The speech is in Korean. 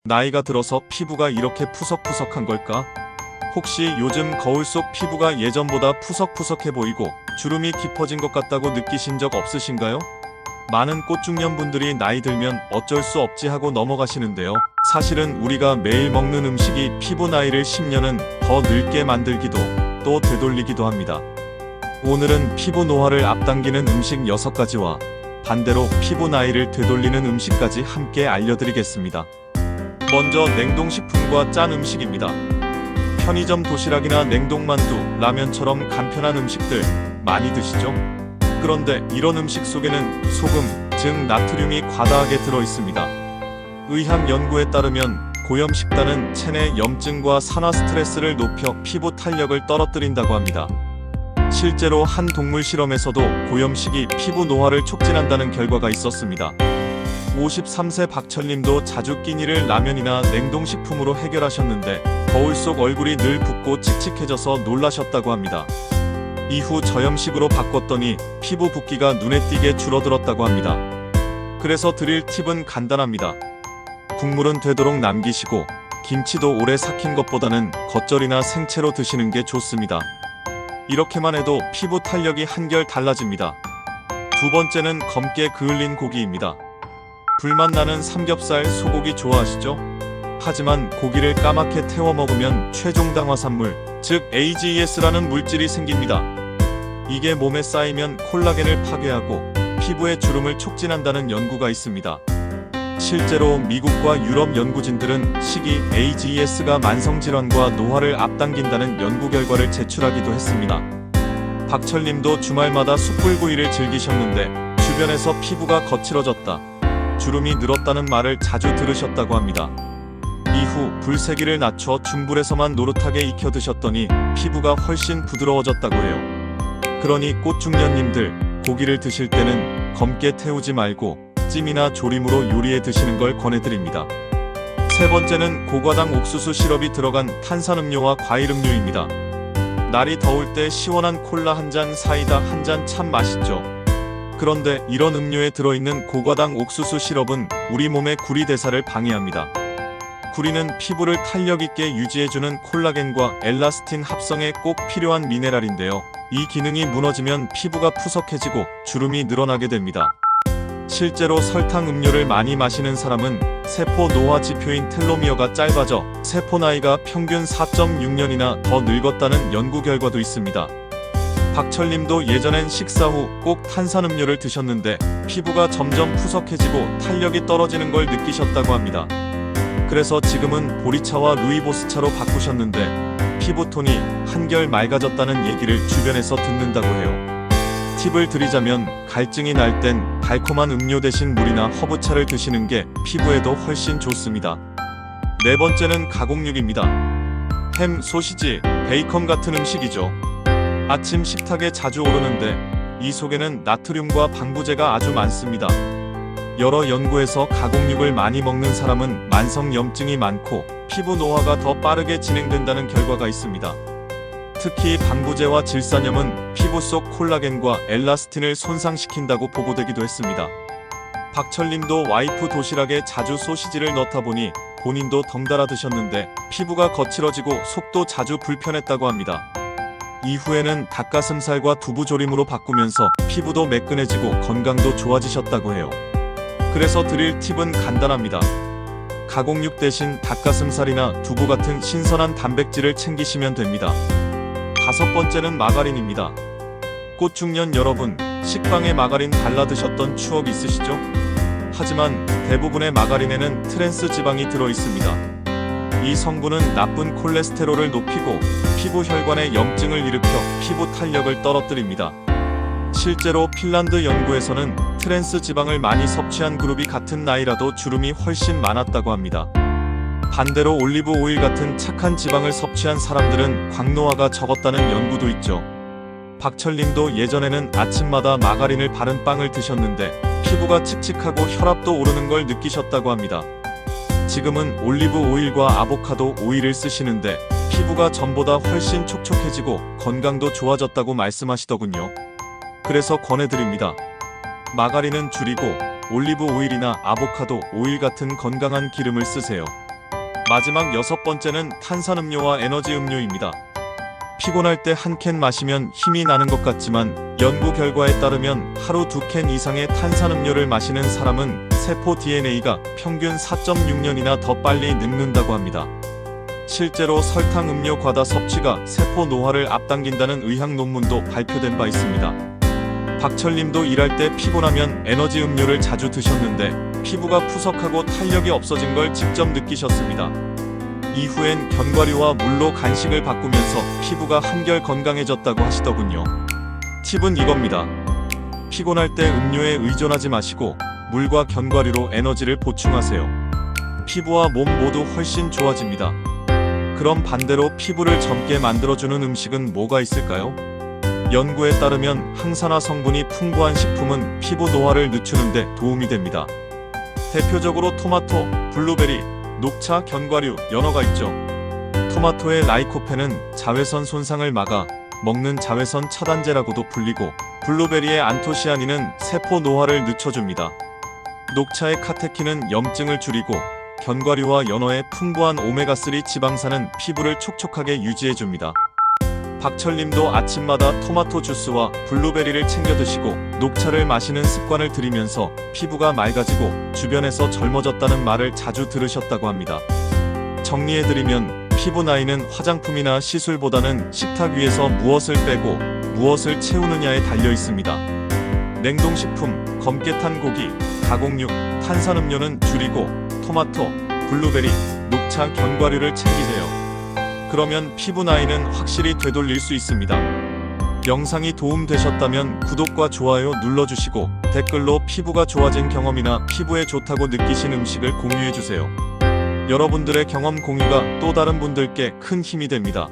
나이가 들어서 피부가 이렇게 푸석푸석한 걸까? 혹시 요즘 거울 속 피부가 예전보다 푸석푸석해 보이고 주름이 깊어진 것 같다고 느끼신 적 없으신가요? 많은 꽃중년분들이 나이 들면 어쩔 수 없지 하고 넘어가시는데요. 사실은 우리가 매일 먹는 음식이 피부 나이를 10년은 더 늙게 만들기도 또 되돌리기도 합니다. 오늘은 피부 노화를 앞당기는 음식 6가지와 반대로 피부 나이를 되돌리는 음식까지 함께 알려드리겠습니다. 먼저 냉동식품과 짠 음식입니다. 편의점 도시락이나 냉동만두, 라면처럼 간편한 음식들 많이 드시죠? 그런데 이런 음식 속에는 소금, 즉 나트륨이 과다하게 들어있습니다. 의학 연구에 따르면 고염식단은 체내 염증과 산화 스트레스를 높여 피부 탄력을 떨어뜨린다고 합니다. 실제로 한 동물 실험에서도 고염식이 피부 노화를 촉진한다는 결과가 있었습니다. 53세 박철님도 자주 끼니를 라면이나 냉동식품으로 해결하셨는데 거울 속 얼굴이 늘 붓고 칙칙해져서 놀라셨다고 합니다. 이후 저염식으로 바꿨더니 피부 붓기가 눈에 띄게 줄어들었다고 합니다. 그래서 드릴 팁은 간단합니다. 국물은 되도록 남기시고 김치도 오래 삭힌 것보다는 겉절이나 생채로 드시는 게 좋습니다. 이렇게만 해도 피부 탄력이 한결 달라집니다. 두 번째는 검게 그을린 고기입니다. 불맛 나는 삼겹살, 소고기 좋아하시죠? 하지만 고기를 까맣게 태워 먹으면 최종당화산물, 즉 AGES라는 물질이 생깁니다. 이게 몸에 쌓이면 콜라겐을 파괴하고 피부의 주름을 촉진한다는 연구가 있습니다. 실제로 미국과 유럽 연구진들은 식이 AGES가 만성질환과 노화를 앞당긴다는 연구 결과를 제출하기도 했습니다. 박철님도 주말마다 숯불구이를 즐기셨는데 주변에서 피부가 거칠어졌다, 주름이 늘었다는 말을 자주 들으셨다고 합니다. 이후 불세기를 낮춰 중불에서만 노릇하게 익혀 드셨더니 피부가 훨씬 부드러워졌다고 해요. 그러니 꽃중년님들, 고기를 드실 때는 검게 태우지 말고 찜이나 조림으로 요리해 드시는 걸 권해드립니다. 세 번째는 고과당 옥수수 시럽이 들어간 탄산음료와 과일음료입니다. 날이 더울 때 시원한 콜라 한 잔, 사이다 한 잔 참 맛있죠. 그런데 이런 음료에 들어있는 고과당 옥수수 시럽은 우리 몸의 구리 대사를 방해합니다. 구리는 피부를 탄력 있게 유지해주는 콜라겐과 엘라스틴 합성에 꼭 필요한 미네랄인데요. 이 기능이 무너지면 피부가 푸석해지고 주름이 늘어나게 됩니다. 실제로 설탕 음료를 많이 마시는 사람은 세포 노화 지표인 텔로미어가 짧아져 세포 나이가 평균 4.6년이나 더 늙었다는 연구 결과도 있습니다. 박철님도 예전엔 식사 후 꼭 탄산음료를 드셨는데 피부가 점점 푸석해지고 탄력이 떨어지는 걸 느끼셨다고 합니다. 그래서 지금은 보리차와 루이보스차로 바꾸셨는데 피부톤이 한결 맑아졌다는 얘기를 주변에서 듣는다고 해요. 팁을 드리자면 갈증이 날 땐 달콤한 음료 대신 물이나 허브차를 드시는 게 피부에도 훨씬 좋습니다. 네 번째는 가공육입니다. 햄, 소시지, 베이컨 같은 음식이죠. 아침 식탁에 자주 오르는데 이 속에는 나트륨과 방부제가 아주 많습니다. 여러 연구에서 가공육을 많이 먹는 사람은 만성 염증이 많고 피부 노화가 더 빠르게 진행된다는 결과가 있습니다. 특히 방부제와 질산염은 피부 속 콜라겐과 엘라스틴을 손상시킨다고 보고되기도 했습니다. 박철님도 와이프 도시락에 자주 소시지를 넣다 보니 본인도 덩달아 드셨는데 피부가 거칠어지고 속도 자주 불편했다고 합니다. 이후에는 닭가슴살과 두부조림으로 바꾸면서 피부도 매끈해지고 건강도 좋아지셨다고 해요. 그래서 드릴 팁은 간단합니다. 가공육 대신 닭가슴살이나 두부 같은 신선한 단백질을 챙기시면 됩니다. 다섯 번째는 마가린입니다. 꽃중년 여러분, 식빵에 마가린 발라 드셨던 추억 있으시죠? 하지만 대부분의 마가린에는 트랜스 지방이 들어있습니다. 이 성분은 나쁜 콜레스테롤을 높이고 피부 혈관의 염증을 일으켜 피부 탄력을 떨어뜨립니다. 실제로 핀란드 연구에서는 트랜스 지방을 많이 섭취한 그룹이 같은 나이라도 주름이 훨씬 많았다고 합니다. 반대로 올리브 오일 같은 착한 지방을 섭취한 사람들은 광노화가 적었다는 연구도 있죠. 박철님도 예전에는 아침마다 마가린을 바른 빵을 드셨는데 피부가 칙칙하고 혈압도 오르는 걸 느끼셨다고 합니다. 지금은 올리브 오일과 아보카도 오일을 쓰시는데 피부가 전보다 훨씬 촉촉해지고 건강도 좋아졌다고 말씀하시더군요. 그래서 권해드립니다. 마가린은 줄이고 올리브 오일이나 아보카도 오일 같은 건강한 기름을 쓰세요. 마지막 6번째는 탄산음료와 에너지 음료입니다. 피곤할 때 한 캔 마시면 힘이 나는 것 같지만 연구 결과에 따르면 하루 2캔 이상의 탄산음료를 마시는 사람은 세포 DNA가 평균 4.6년이나 더 빨리 늙는다고 합니다. 실제로 설탕 음료 과다 섭취가 세포 노화를 앞당긴다는 의학 논문도 발표된 바 있습니다. 박철님도 일할 때 피곤하면 에너지 음료를 자주 드셨는데 피부가 푸석하고 탄력이 없어진 걸 직접 느끼셨습니다. 이후엔 견과류와 물로 간식을 바꾸면서 피부가 한결 건강해졌다고 하시더군요. 팁은 이겁니다. 피곤할 때 음료에 의존하지 마시고 물과 견과류로 에너지를 보충하세요. 피부와 몸 모두 훨씬 좋아집니다. 그럼 반대로 피부를 젊게 만들어주는 음식은 뭐가 있을까요? 연구에 따르면 항산화 성분이 풍부한 식품은 피부 노화를 늦추는데 도움이 됩니다. 대표적으로 토마토, 블루베리, 녹차, 견과류, 연어가 있죠. 토마토의 라이코펜은 자외선 손상을 막아 먹는 자외선 차단제라고도 불리고, 블루베리의 안토시아닌은 세포 노화를 늦춰줍니다. 녹차의 카테킨은 염증을 줄이고, 견과류와 연어의 풍부한 오메가3 지방산은 피부를 촉촉하게 유지해줍니다. 박철님도 아침마다 토마토 주스와 블루베리를 챙겨 드시고 녹차를 마시는 습관을 들이면서 피부가 맑아지고 주변에서 젊어졌다는 말을 자주 들으셨다고 합니다. 정리해드리면 피부 나이는 화장품이나 시술보다는 식탁 위에서 무엇을 빼고 무엇을 채우느냐에 달려 있습니다. 냉동식품, 검게 탄 고기, 가공육, 탄산음료는 줄이고 토마토, 블루베리, 녹차, 견과류를 챙기세요. 그러면 피부 나이는 확실히 되돌릴 수 있습니다. 영상이 도움되셨다면 구독과 좋아요 눌러주시고 댓글로 피부가 좋아진 경험이나 피부에 좋다고 느끼신 음식을 공유해주세요. 여러분들의 경험 공유가 또 다른 분들께 큰 힘이 됩니다.